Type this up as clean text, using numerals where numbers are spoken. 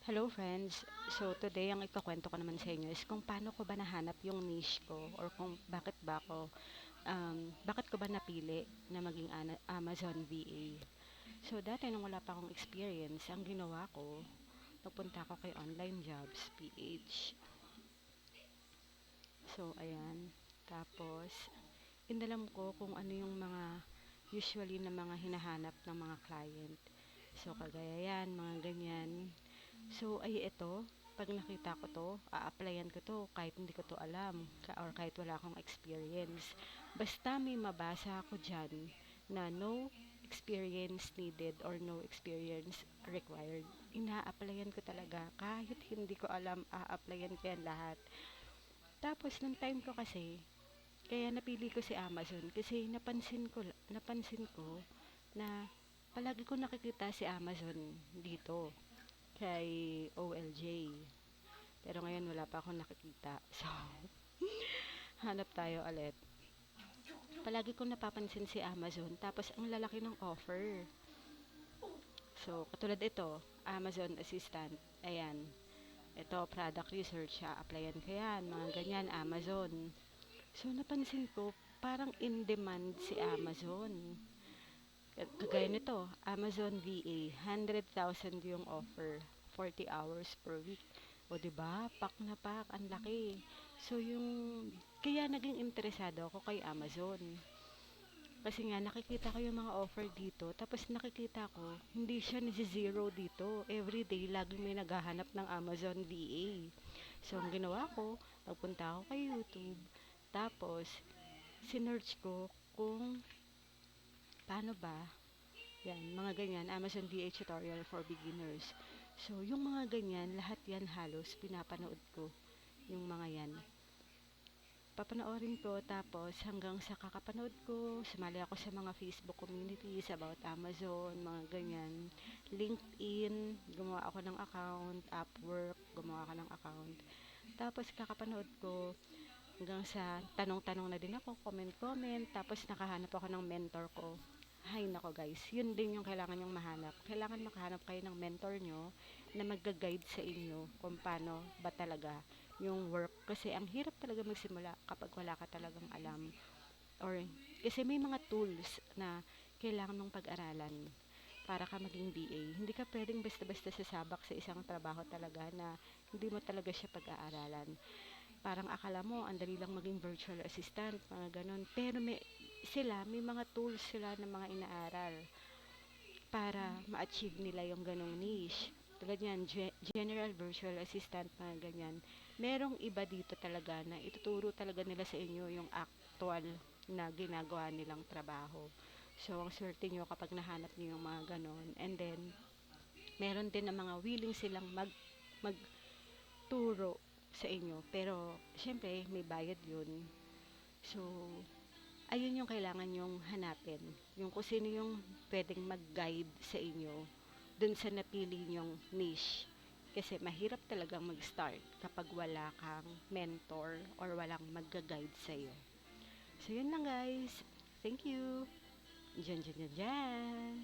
Hello friends! So today ang ikukwento ko naman sa inyo is kung paano ko ba nahanap yung niche ko or kung bakit ko ba napili na maging Amazon VA. So dati nung wala pa akong experience, ang ginawa ko, nagpunta ako kay Online Jobs PH. So ayan, tapos inalam ko kung ano yung mga usually na mga hinahanap ng mga client. So kagaya yan, mga ganyan. So, ay ito, pag nakita ko to, a-applyan ko to kahit hindi ko to alam or kahit wala akong experience. Basta may mabasa ako dyan na no experience needed or no experience required. Ina-applyan ko talaga kahit hindi ko alam, a-applyan ko yan lahat. Tapos, nung time ko kasi, kaya napili ko si Amazon kasi napansin ko na palagi ko nakikita si Amazon dito kay OLJ. Pero ngayon wala pa akong nakikita. So, hanap tayo ulit. Palagi kong napapansin si Amazon. Tapos, ang lalaki ng offer. So, katulad ito, Amazon Assistant. Ayan. Ito, product research. Applyan ko yan. Mga ganyan, Amazon. So, napansin ko, parang in demand si Amazon. Kagaya nito, Amazon VA, 100,000 yung offer, 40 hours per week. O 'di ba? Pak na pak, ang laki. So yung kaya naging interesado ako kay Amazon. Kasi nga nakikita ko yung mga offer dito, tapos nakikita ko hindi siya nasi-zero dito. Every day laging may naghahanap ng Amazon VA. So ang ginawa ko, nagpunta ako kay YouTube. Tapos sinearch ko kung paano ba yan, mga ganyan, Amazon VA tutorial for beginners. So, yung mga ganyan, lahat yan halos pinapanood ko. Yung mga yan. Papanoorin ko, tapos hanggang sa kakapanood ko, sumali ako sa mga Facebook communities about Amazon, mga ganyan. LinkedIn, gumawa ako ng account, Upwork, gumawa ako ng account. Tapos kakapanood ko, hanggang sa tanong-tanong na din ako, comment-comment, tapos nakahanap ako ng mentor ko. Hay nako guys, yun din yung kailangan nyong mahanap. Kailangan makahanap kayo ng mentor nyo na mag-guide sa inyo kung paano ba talaga yung work. Kasi ang hirap talaga magsimula kapag wala ka talagang alam. Or, kasi may mga tools na kailangan mong pag-aralan para ka maging BA. Hindi ka pwedeng basta-basta sasabak sa isang trabaho talaga na hindi mo talaga siya pag-aaralan. Parang akala mo, ang dali lang maging virtual assistant, mga ganun. Pero may mga tools sila na mga inaaral para ma-achieve nila yung ganong niche. Tulad yan, general virtual assistant, mga ganyan. Merong iba dito talaga na ituturo talaga nila sa inyo yung actual na ginagawa nilang trabaho. So, ang swerte nyo kapag nahanap nyo yung mga ganon. And then, meron din na mga willing silang magturo sa inyo. Pero, syempre, may bayad yun. So, ayun yung kailangan nyong hanapin. Yung kung sino yung pwedeng mag-guide sa inyo dun sa napili nyong niche. Kasi mahirap talagang mag-start kapag wala kang mentor or walang mag-guide sa'yo. So, yun lang guys. Thank you. Diyan, diyan, diyan, diyan.